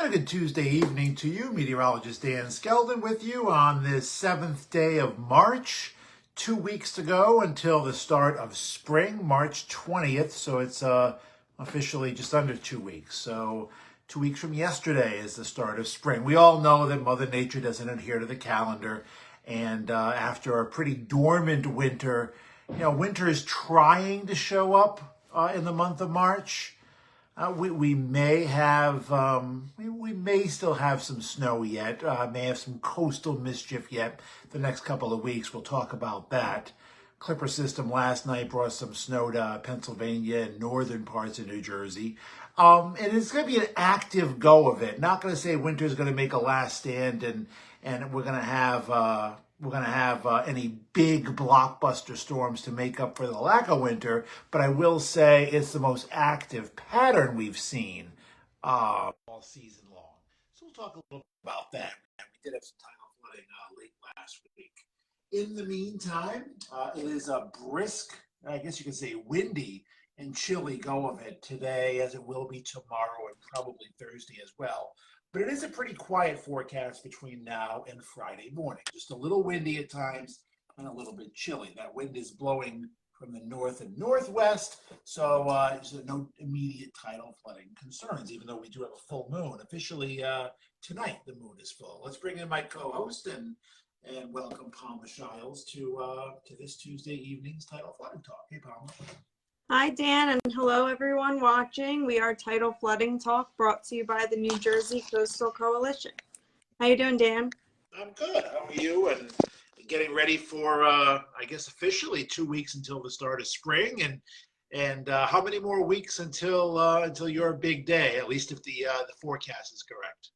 And a good Tuesday evening to you, meteorologist Dan Skeldon with you on this 7th day of March. 2 weeks to go until the start of spring, March 20th. So it's officially just under 2 weeks. So 2 weeks from yesterday is the start of spring. We all know that Mother Nature doesn't adhere to the calendar. And after a pretty dormant winter, winter is trying to show up in the month of March. We may have we may still have some snow yet. May have some coastal mischief yet. The next couple of weeks, we'll talk about that. Clipper system last night brought some snow to Pennsylvania and northern parts of New Jersey. And it's going to be an active go of it. Not going to say winter's going to make a last stand and we're going to have any big blockbuster storms to make up for the lack of winter, but I will say it's the most active pattern we've seen all season long. So we'll talk a little bit about that. We did have some tidal flooding late last week. In the meantime, it is a brisk, I guess you could say windy and chilly go of it today, as it will be tomorrow and probably Thursday as well. But it is a pretty quiet forecast between now and Friday morning. Just a little windy at times and a little bit chilly. That wind is blowing from the north and northwest, so no immediate tidal flooding concerns, even though we do have a full moon. Officially tonight, the moon is full. Let's bring in my co-host and welcome Palma Shiles to this Tuesday evening's Tidal Flooding Talk. Hey, Palma. Hi, Dan, and hello, everyone watching. We are Tidal Flooding Talk, brought to you by the New Jersey Coastal Coalition. How you doing, Dan? I'm good. How are you? And getting ready for, I guess, officially 2 weeks until the start of spring, and how many more weeks until your big day? At least if the forecast is correct.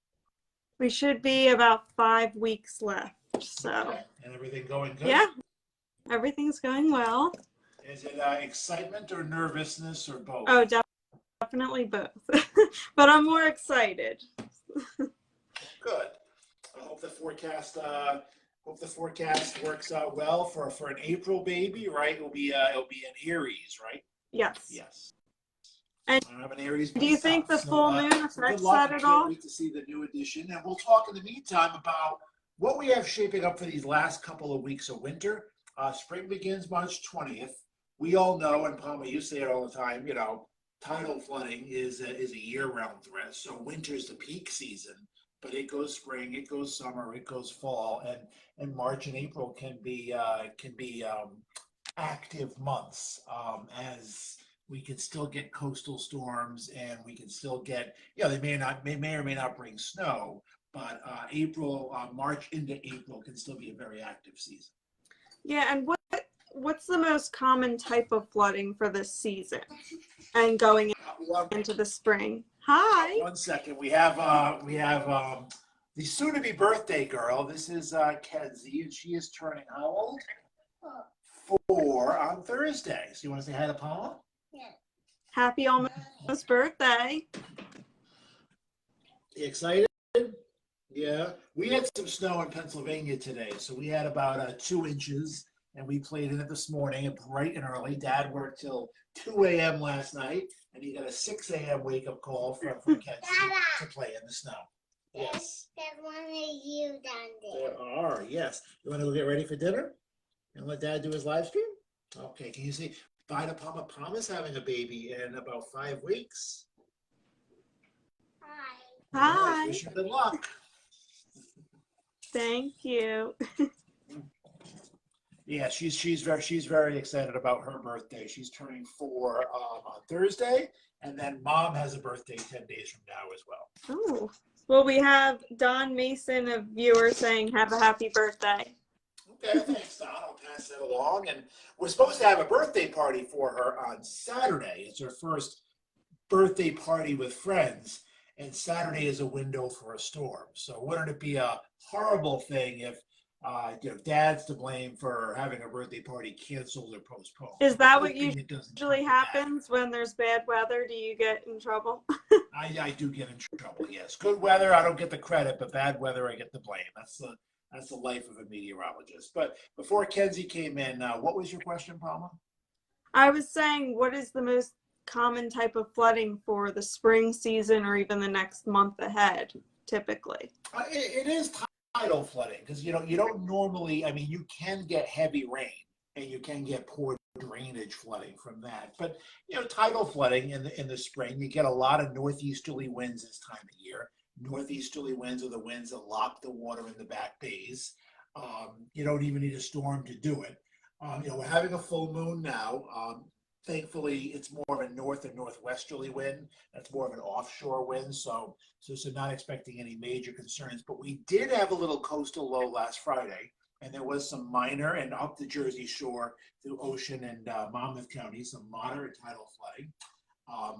We should be about 5 weeks left. So. Okay. And everything going good? Yeah, everything's going well. Is it excitement or nervousness or both? Oh, definitely both. But I'm more excited. Good. I hope the forecast works out well for an April baby, right? It'll be an Aries, right? Yes. Yes. And I don't have an Aries. do you think the full moon affects that at all? Can't wait to see the new edition, and we'll talk in the meantime about what we have shaping up for these last couple of weeks of winter. Spring begins March 20th. We all know, and Palma, you say it all the time, tidal flooding is a year-round threat. So winter's the peak season, but it goes spring, it goes summer, it goes fall, and March and April can be active months as we can still get coastal storms, and we can still get, they may or may not bring snow, but March into April can still be a very active season. Yeah, and what's the most common type of flooding for this season and going into the spring? Hi. 1 second. We have the soon-to-be birthday girl. This is Kenzie, and she is turning how old? 4 on Thursday. So you want to say hi to Palma? Yeah. Happy almost birthday. You excited? Yeah. We had some snow in Pennsylvania today, so we had about 2 inches. And we played in it this morning bright and early. Dad worked till 2 a.m. last night, and he got a 6 a.m. wake-up call from Kenzie to play in the snow. Yes. There's one of you down there. There are, yes. You want to go get ready for dinner and let Dad do his live stream? Okay, can you see? Bye to Palma. Palma's having a baby in about 5 weeks. Hi. Hi. Right, wish you good luck. Thank you. Yeah, she's very excited about her birthday. She's turning 4 on Thursday, and then Mom has a birthday 10 days from now as well. Oh, well, we have Don Mason, a viewer, saying have a happy birthday. Okay, thanks, Don. I'll pass that along. And we're supposed to have a birthday party for her on Saturday. It's her first birthday party with friends, and Saturday is a window for a storm. So wouldn't it be a horrible thing if Dad's to blame for having a birthday party canceled or postponed? Is that what usually happens when there's bad weather? Do you get in trouble? I do get in trouble, yes. Good weather, I don't get the credit, but bad weather, I get the blame. That's the life of a meteorologist. But before Kenzie came in, what was your question, Palma? I was saying, what is the most common type of flooding for the spring season or even the next month ahead, typically? It is tidal flooding because you don't normally. I mean, you can get heavy rain and you can get poor drainage flooding from that. But tidal flooding in the spring, you get a lot of northeasterly winds this time of year. Northeasterly winds are the winds that lock the water in the back bays. You don't even need a storm to do it. We're having a full moon now. Thankfully, it's more of a north and northwesterly wind. That's more of an offshore wind, so not expecting any major concerns. But we did have a little coastal low last Friday, and there was some minor, and up the Jersey Shore through Ocean and Monmouth County, some moderate tidal flooding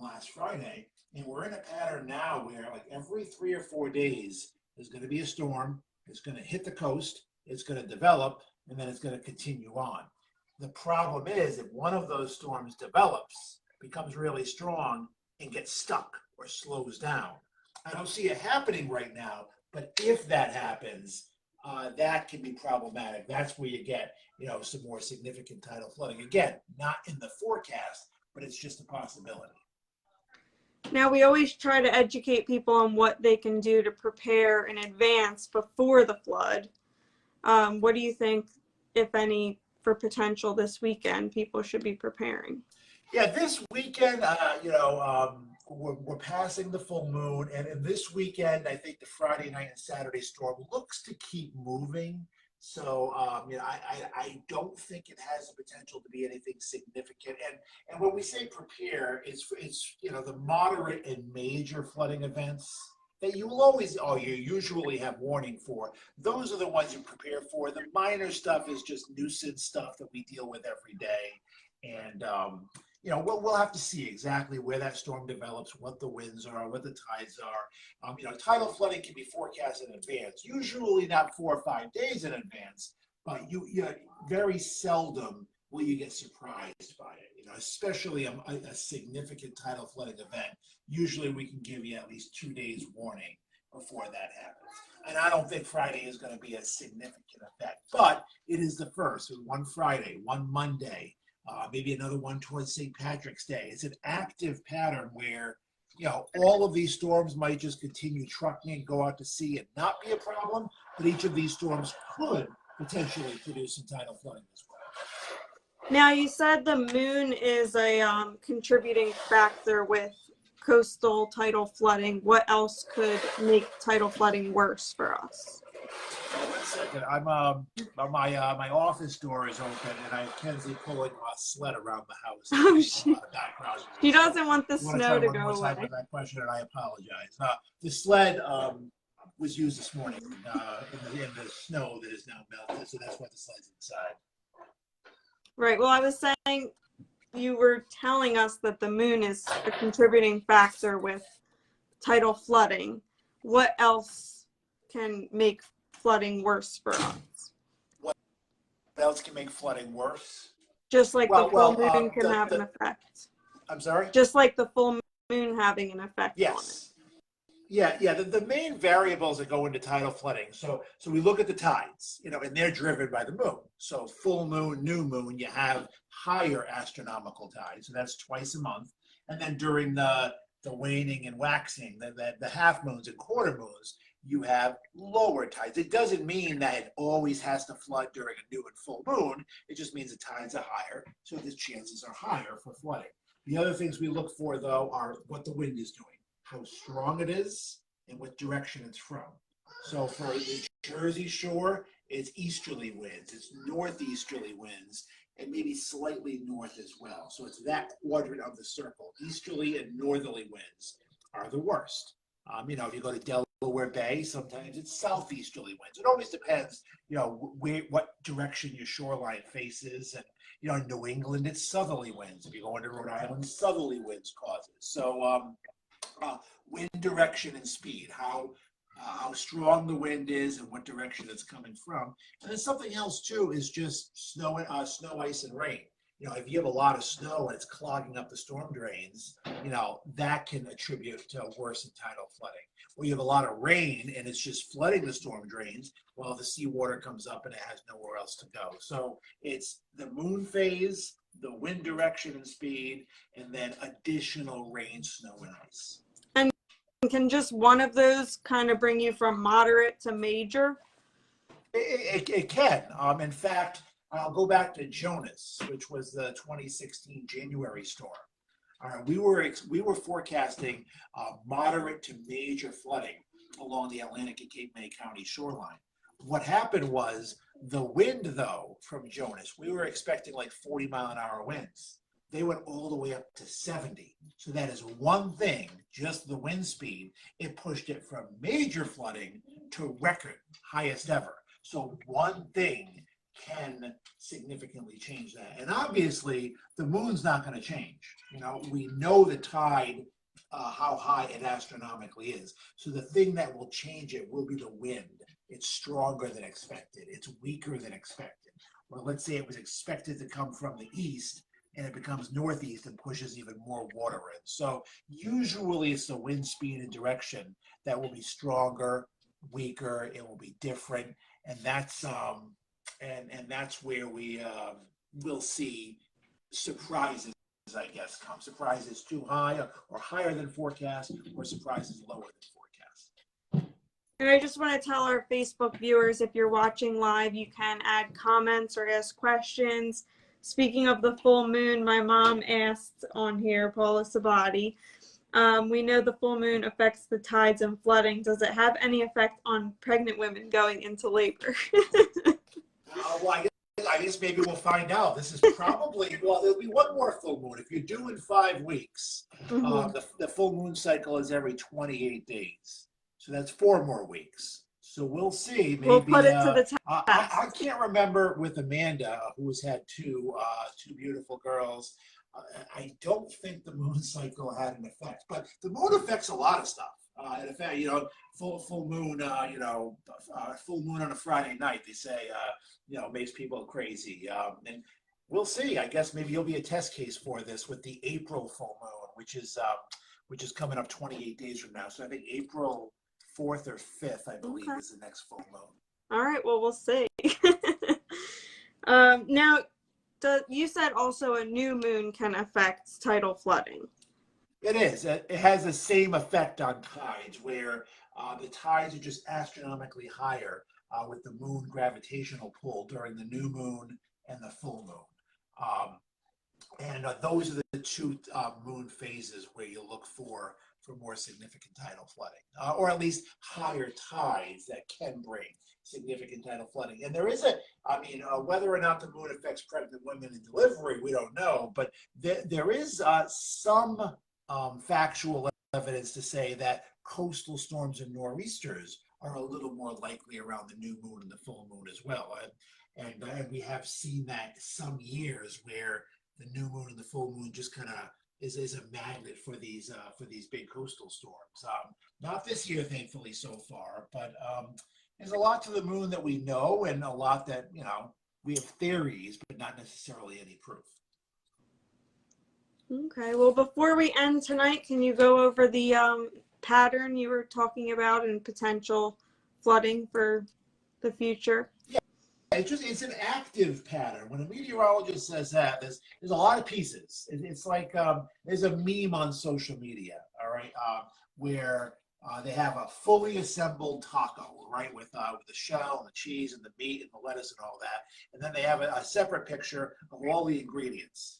last Friday. And we're in a pattern now where, like, every 3 or 4 days, there's going to be a storm. It's going to hit the coast. It's going to develop, and then it's going to continue on. The problem is if one of those storms develops, becomes really strong, and gets stuck or slows down. I don't see it happening right now, but if that happens, that can be problematic. That's where you get, some more significant tidal flooding. Again, not in the forecast, but it's just a possibility. Now, we always try to educate people on what they can do to prepare in advance before the flood. What do you think, if any, for potential this weekend people should be preparing? Yeah, this weekend, we're passing the full moon, and this weekend, I think the Friday night and Saturday storm looks to keep moving. So, I don't think it has the potential to be anything significant. And when we say prepare, it's the moderate and major flooding events that you usually have warning for. Those are the ones you prepare for. The minor stuff is just nuisance stuff that we deal with every day. And, we'll have to see exactly where that storm develops, what the winds are, what the tides are. Tidal flooding can be forecasted in advance, usually not 4 or 5 days in advance, but you very seldom will you get surprised by it. Especially a significant tidal flooding event. Usually we can give you at least 2 days warning before that happens. And I don't think Friday is going to be a significant effect, but it is the first. One Friday, one Monday, maybe another one towards St. Patrick's Day. It's an active pattern where, all of these storms might just continue trucking and go out to sea and not be a problem, but each of these storms could potentially produce some tidal flooding as well. Now, you said the moon is a contributing factor with coastal tidal flooding. What else could make tidal flooding worse for us? One second. My office door is open, and I have Kenzie pulling a sled around the house. Oh, she doesn't want the snow to go away. With that question, and I apologize. The sled was used this morning in the snow that is now melted, so that's why the sled's inside. Right. Well, I was saying you were telling us that the moon is a contributing factor with tidal flooding. What else can make flooding worse for us? What else can make flooding worse? Just like the full moon can have an effect. I'm sorry? Just like the full moon having an effect on it. Yeah. The main variables that go into tidal flooding. So we look at the tides, and they're driven by the moon. So full moon, new moon, you have higher astronomical tides. So that's twice a month. And then during the waning and waxing, the half moons and quarter moons, you have lower tides. It doesn't mean that it always has to flood during a new and full moon. It just means the tides are higher, so the chances are higher for flooding. The other things we look for, though, are what the wind is doing, how strong it is, and what direction it's from. So for the Jersey Shore, it's easterly winds, it's northeasterly winds, and maybe slightly north as well. So it's that quadrant of the circle. Easterly and northerly winds are the worst. If you go to Delaware Bay, sometimes it's southeasterly winds. It always depends, what direction your shoreline faces. And, in New England, it's southerly winds. If you go into Rhode Island, southerly winds causes. So wind direction and speed, how strong the wind is and what direction it's coming from. And then something else, too, is just snow, ice, and rain. If you have a lot of snow and it's clogging up the storm drains, that can attribute to worse tidal flooding. Or you have a lot of rain and it's just flooding the storm drains while the seawater comes up and it has nowhere else to go. So it's the moon phase, the wind direction and speed, and then additional rain, snow, and ice. And can just one of those kind of bring you from moderate to major? It can. In fact, I'll go back to Jonas, which was the 2016 January storm. We were forecasting moderate to major flooding along the Atlantic and Cape May County shoreline. What happened was the wind, though, from Jonas, we were expecting like 40-mile-an-hour winds. They went all the way up to 70. So that is one thing, just the wind speed. It pushed it from major flooding to record highest ever. So one thing can significantly change that. And obviously, the moon's not going to change. You know, we know the tide, how high it astronomically is. So the thing that will change it will be the wind. It's stronger than expected. It's weaker than expected. Or let's say it was expected to come from the east, and it becomes northeast and pushes even more water in. So usually it's the wind speed and direction that will be stronger, weaker, it will be different. And that's and that's where we will see surprises, I guess, come. Surprises too high or higher than forecast, or surprises lower than forecast. And I just want to tell our Facebook viewers, if you're watching live, you can add comments or ask questions. Speaking of the full moon, my mom asked on here, Paula Sabati, we know the full moon affects the tides and flooding. Does it have any effect on pregnant women going into labor? Well, I guess maybe we'll find out. This is probably, well, there'll be one more full moon. If you're due in 5 weeks, the full moon cycle is every 28 days. So that's 4 more weeks. So we'll see. Maybe, we'll put it to the test. I can't remember with Amanda, who's had two beautiful girls. I don't think the moon cycle had an effect, but the moon affects a lot of stuff. In fact, you know, full moon, full moon on a Friday night, they say, makes people crazy. And we'll see. I guess maybe you'll be a test case for this with the April full moon, which is coming up 28 days from now. So I think April 4th or 5th, I believe, is the next full moon. All right. Well, we'll see. Now, you said also a new moon can affect tidal flooding. It is. It has the same effect on tides, where the tides are just astronomically higher with the moon gravitational pull during the new moon and the full moon. And those are the two moon phases where you look for more significant tidal flooding, or at least higher tides that can bring significant tidal flooding. And there is whether or not the moon affects pregnant women in delivery, we don't know, but there is some factual evidence to say that coastal storms and nor'easters are a little more likely around the new moon and the full moon as well. And we have seen that some years where the new moon and the full moon just kind of is a magnet for these big coastal storms. Not this year, thankfully, so far, but there's a lot to the moon that we know, and a lot that, we have theories, but not necessarily any proof. Okay, well, before we end tonight, can you go over the pattern you were talking about and potential flooding for the future? Yeah, it's an active pattern. When a meteorologist says that, there's a lot of pieces. It's like there's a meme on social media, all right, where they have a fully assembled taco, right, with the shell and the cheese and the meat and the lettuce and all that. And then they have a separate picture of all the ingredients,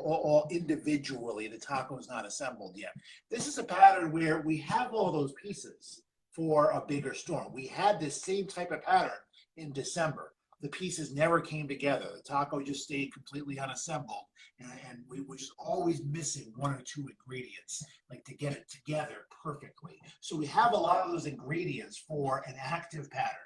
all individually. The taco is not assembled yet. This is a pattern where we have all those pieces for a bigger storm. We had this same type of pattern in December. The pieces never came together. The taco just stayed completely unassembled. And we were just always missing 1 or 2 ingredients, like to get it together perfectly. So we have a lot of those ingredients for an active pattern,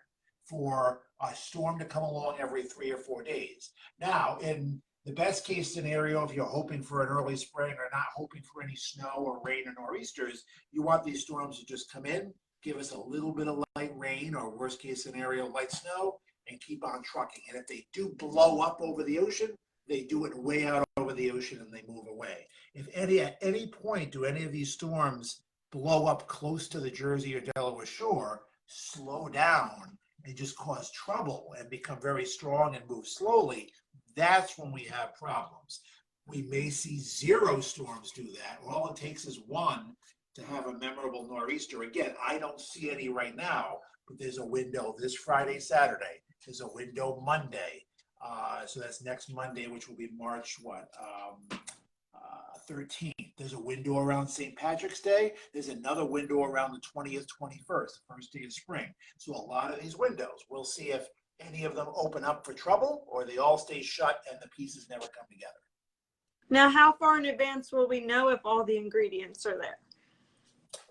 for a storm to come along every 3 or 4 days. Now, in the best case scenario, if you're hoping for an early spring or not hoping for any snow or rain or nor'easters, you want these storms to just come in, give us a little bit of light rain, or worst case scenario, light snow, and keep on trucking. And if they do blow up over the ocean, they do it way out over the ocean and they move away. If at any point do any of these storms blow up close to the Jersey or Delaware shore, slow down and just cause trouble and become very strong and move slowly, that's when we have problems. We may see 0 storms do that. All it takes is one to have a memorable nor'easter. Again, I don't see any right now, but there's a window this Friday, Saturday. There's a window Monday. So that's next Monday, which will be March 13th. There's a window around St. Patrick's Day. There's another window around the 20th, 21st, the first day of spring. So a lot of these windows, we'll see if any of them open up for trouble or they all stay shut and the pieces never come together. Now, how far in advance will we know if all the ingredients are there?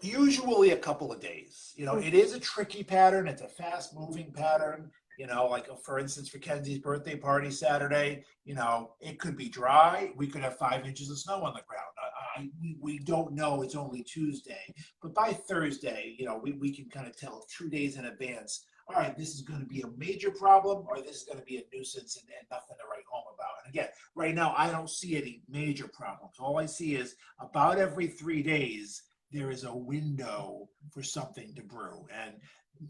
Usually a couple of days. You know, it is a tricky pattern. It's a fast moving pattern. You know, like for instance, for Kenzie's birthday party Saturday, you know, it could be dry. We could have 5 inches of snow on the ground. We don't know. It's only Tuesday. But by Thursday, you know, we can kind of tell 2 days in advance, all right, this is going to be a major problem or this is going to be a nuisance and nothing to write home about. And again, right now, I don't see any major problems. All I see is about every 3 days, there is a window for something to brew. And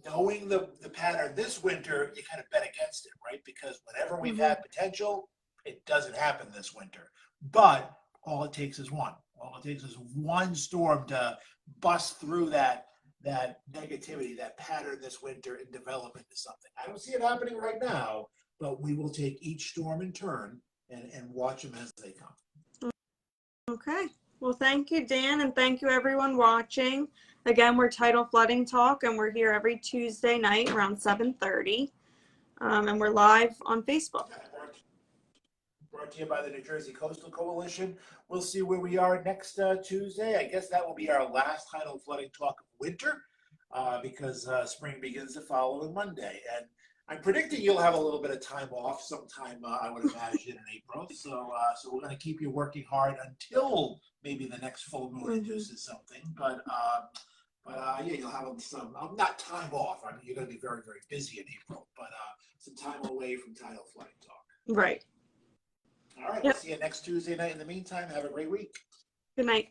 knowing the pattern this winter, you kind of bet against it, right? Because whenever we've had potential, it doesn't happen this winter. But all it takes is one. All it takes is one storm to bust through that negativity, that pattern this winter and develop into something. I don't see it happening right now, but we will take each storm in turn and watch them as they come. Okay. Well, thank you, Dan, and thank you, everyone watching. Again, we're Tidal Flooding Talk, and we're here every Tuesday night around 7:30, and we're live on Facebook. Brought to you by the New Jersey Coastal Coalition. We'll see where we are next Tuesday. I guess that will be our last Tidal Flooding Talk of winter because spring begins the following Monday. And I'm predicting you'll have a little bit of time off sometime, I would imagine, in April. So we're going to keep you working hard until maybe the next full moon induces something. But yeah, you'll have some, not time off. I mean, you're going to be very, very busy in April, but some time away from Tidal Flooding Talk. Right. All right. We'll see you next Tuesday night. In the meantime, have a great week. Good night.